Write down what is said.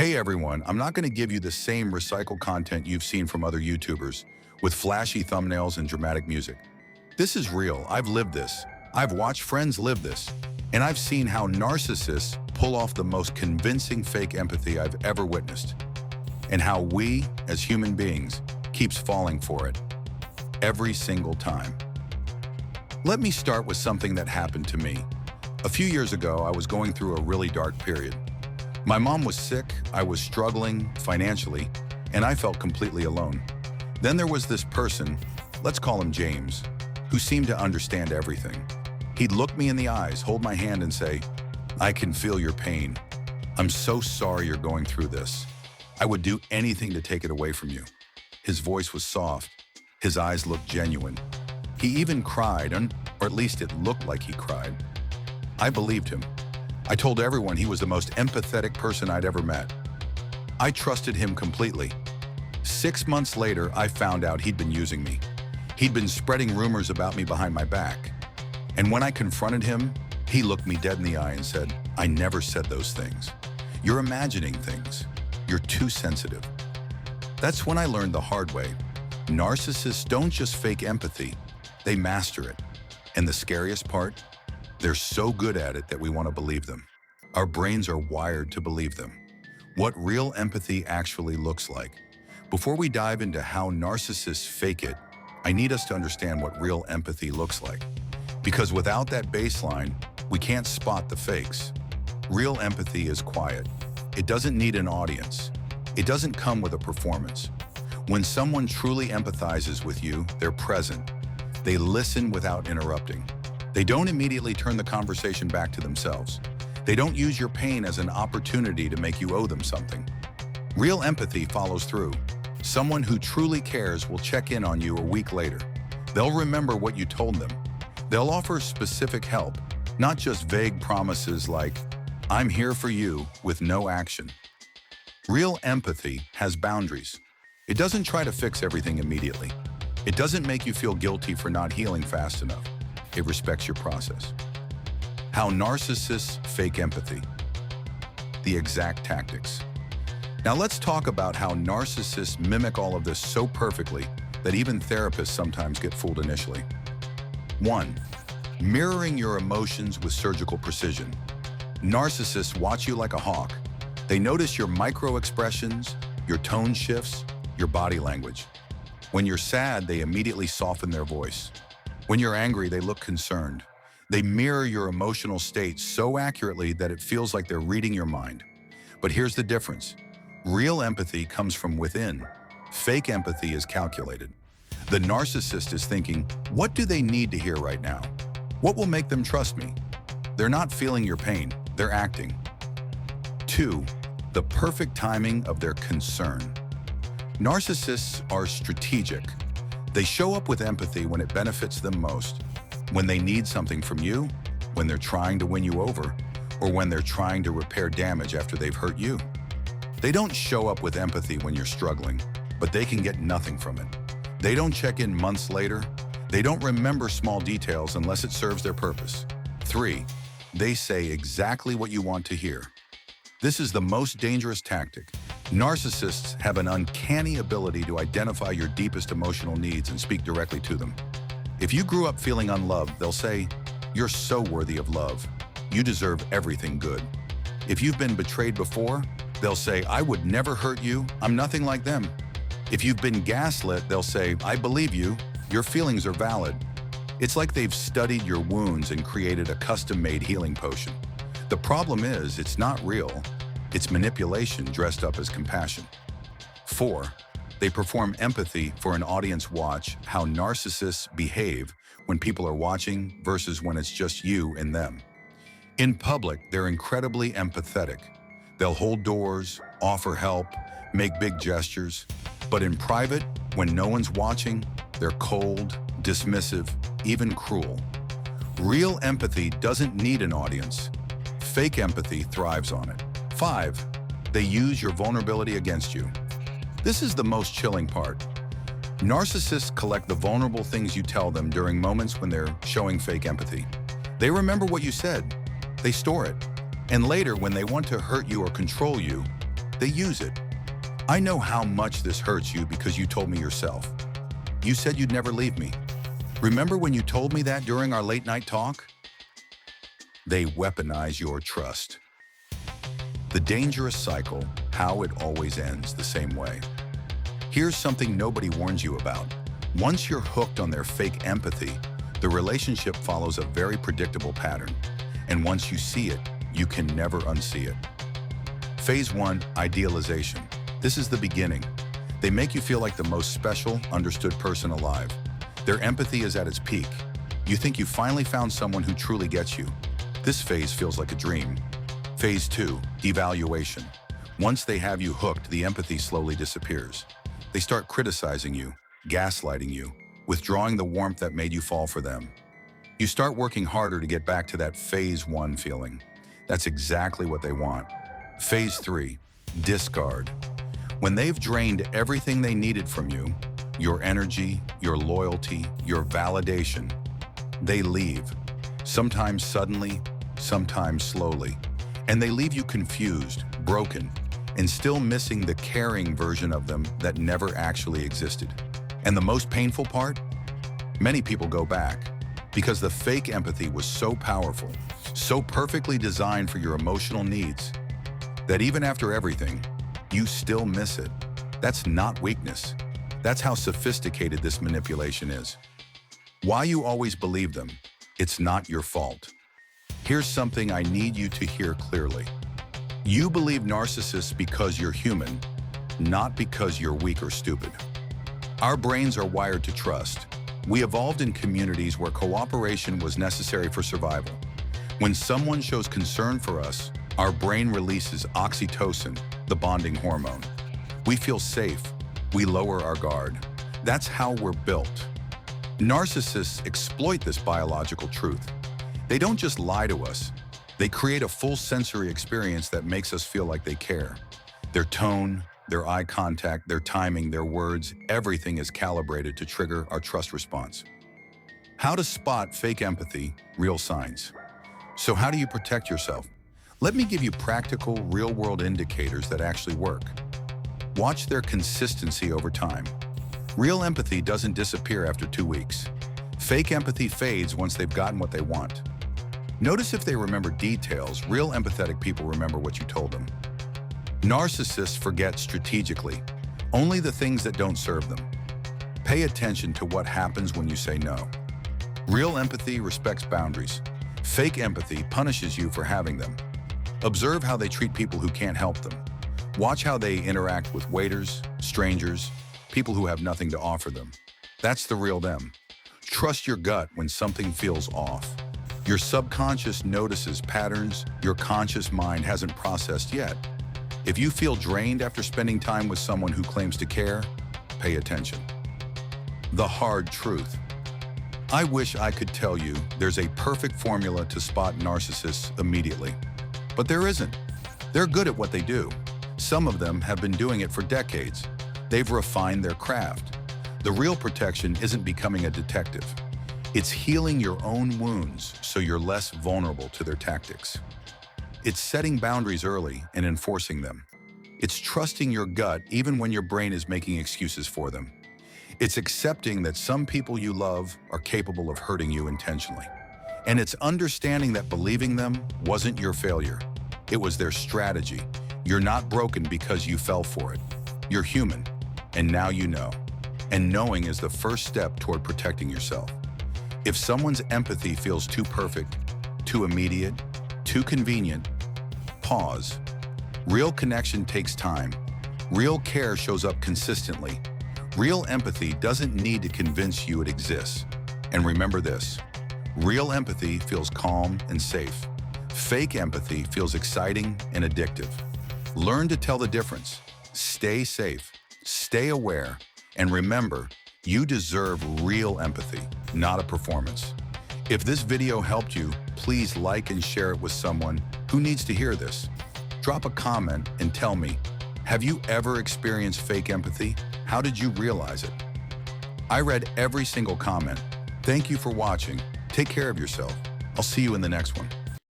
Hey everyone, I'm not going to give you the same recycled content you've seen from other YouTubers with flashy thumbnails and dramatic music. This is real. I've lived this. I've watched friends live this. And I've seen how narcissists pull off the most convincing fake empathy I've ever witnessed. And how we, as human beings, keeps falling for it. Every single time. Let me start with something that happened to me. A few years ago, I was going through a really dark period. My mom was sick, I was struggling financially, and I felt completely alone. Then there was this person, let's call him James, who seemed to understand everything. He'd look me in the eyes, hold my hand and say, "I can feel your pain. I'm so sorry you're going through this. I would do anything to take it away from you." His voice was soft. His eyes looked genuine. He even cried, or at least it looked like he cried. I believed him. I told everyone he was the most empathetic person I'd ever met. I trusted him completely. 6 months later, I found out he'd been using me. He'd been spreading rumors about me behind my back. And when I confronted him, he looked me dead in the eye and said, "I never said those things. You're imagining things. You're too sensitive." That's when I learned the hard way. Narcissists don't just fake empathy, they master it. And the scariest part? They're so good at it that we want to believe them. Our brains are wired to believe them. What real empathy actually looks like. Before we dive into how narcissists fake it, I need us to understand what real empathy looks like. Because without that baseline, we can't spot the fakes. Real empathy is quiet. It doesn't need an audience. It doesn't come with a performance. When someone truly empathizes with you, they're present. They listen without interrupting. They don't immediately turn the conversation back to themselves. They don't use your pain as an opportunity to make you owe them something. Real empathy follows through. Someone who truly cares will check in on you a week later. They'll remember what you told them. They'll offer specific help, not just vague promises like, "I'm here for you," with no action. Real empathy has boundaries. It doesn't try to fix everything immediately. It doesn't make you feel guilty for not healing fast enough. It respects your process. How narcissists fake empathy. The exact tactics. Now let's talk about how narcissists mimic all of this so perfectly that even therapists sometimes get fooled initially. 1. Mirroring your emotions with surgical precision. Narcissists watch you like a hawk. They notice your micro expressions, your tone shifts, your body language. When you're sad, they immediately soften their voice. When you're angry, they look concerned. They mirror your emotional state so accurately that it feels like they're reading your mind. But here's the difference. Real empathy comes from within. Fake empathy is calculated. The narcissist is thinking, what do they need to hear right now? What will make them trust me? They're not feeling your pain, they're acting. 2. The perfect timing of their concern. Narcissists are strategic. They show up with empathy when it benefits them most, when they need something from you, when they're trying to win you over, or when they're trying to repair damage after they've hurt you. They don't show up with empathy when you're struggling, but they can get nothing from it. They don't check in months later. They don't remember small details unless it serves their purpose. 3. They say exactly what you want to hear. This is the most dangerous tactic. Narcissists have an uncanny ability to identify your deepest emotional needs and speak directly to them. If you grew up feeling unloved, they'll say, "You're so worthy of love. You deserve everything good." If you've been betrayed before, they'll say, "I would never hurt you. I'm nothing like them." If you've been gaslit, they'll say, "I believe you. Your feelings are valid." It's like they've studied your wounds and created a custom-made healing potion. The problem is, it's not real. It's manipulation dressed up as compassion. 4. They perform empathy for an audience. Watch how narcissists behave when people are watching versus when it's just you and them. In public, they're incredibly empathetic. They'll hold doors, offer help, make big gestures. But in private, when no one's watching, they're cold, dismissive, even cruel. Real empathy doesn't need an audience. Fake empathy thrives on it. 5. They use your vulnerability against you. This is the most chilling part. Narcissists collect the vulnerable things you tell them during moments when they're showing fake empathy. They remember what you said. They store it. And later, when they want to hurt you or control you, They use it. I know how much this hurts you because you told me yourself. You said you'd never leave me. Remember when you told me that during our late-night talk? They weaponize your trust. The dangerous cycle, how it always ends the same way. Here's something nobody warns you about. Once you're hooked on their fake empathy, the relationship follows a very predictable pattern. And once you see it, you can never unsee it. Phase 1, idealization. This is the beginning. They make you feel like the most special, understood person alive. Their empathy is at its peak. You think you finally found someone who truly gets you. This phase feels like a dream. Phase 2, devaluation. Once they have you hooked, the empathy slowly disappears. They start criticizing you, gaslighting you, withdrawing the warmth that made you fall for them. You start working harder to get back to that phase 1 feeling. That's exactly what they want. Phase 3, discard. When they've drained everything they needed from you, your energy, your loyalty, your validation, they leave. Sometimes suddenly, sometimes slowly. And they leave you confused, broken, and still missing the caring version of them that never actually existed. And the most painful part? Many people go back because the fake empathy was so powerful, so perfectly designed for your emotional needs, that even after everything, you still miss it. That's not weakness. That's how sophisticated this manipulation is. Why you always believe them? It's not your fault. Here's something I need you to hear clearly. You believe narcissists because you're human, not because you're weak or stupid. Our brains are wired to trust. We evolved in communities where cooperation was necessary for survival. When someone shows concern for us, our brain releases oxytocin, the bonding hormone. We feel safe. We lower our guard. That's how we're built. Narcissists exploit this biological truth. They don't just lie to us. They create a full sensory experience that makes us feel like they care. Their tone, their eye contact, their timing, their words, everything is calibrated to trigger our trust response. How to spot fake empathy, real signs. So how do you protect yourself? Let me give you practical, real-world indicators that actually work. Watch their consistency over time. Real empathy doesn't disappear after 2 weeks. Fake empathy fades once they've gotten what they want. Notice if they remember details. Real empathetic people remember what you told them. Narcissists forget strategically, only the things that don't serve them. Pay attention to what happens when you say no. Real empathy respects boundaries. Fake empathy punishes you for having them. Observe how they treat people who can't help them. Watch how they interact with waiters, strangers, people who have nothing to offer them. That's the real them. Trust your gut when something feels off. Your subconscious notices patterns your conscious mind hasn't processed yet. If you feel drained after spending time with someone who claims to care, pay attention. The hard truth. I wish I could tell you there's a perfect formula to spot narcissists immediately. But there isn't. They're good at what they do. Some of them have been doing it for decades. They've refined their craft. The real protection isn't becoming a detective. It's healing your own wounds so you're less vulnerable to their tactics. It's setting boundaries early and enforcing them. It's trusting your gut even when your brain is making excuses for them. It's accepting that some people you love are capable of hurting you intentionally. And it's understanding that believing them wasn't your failure. It was their strategy. You're not broken because you fell for it. You're human, and now you know. And knowing is the first step toward protecting yourself. If someone's empathy feels too perfect, too immediate, too convenient, pause. Real connection takes time. Real care shows up consistently. Real empathy doesn't need to convince you it exists. And remember this, real empathy feels calm and safe. Fake empathy feels exciting and addictive. Learn to tell the difference. Stay safe, stay aware, and remember, you deserve real empathy, not a performance. If this video helped you, please like and share it with someone who needs to hear this. Drop a comment and tell me, have you ever experienced fake empathy? How did you realize it? I read every single comment. Thank you for watching. Take care of yourself. I'll see you in the next one.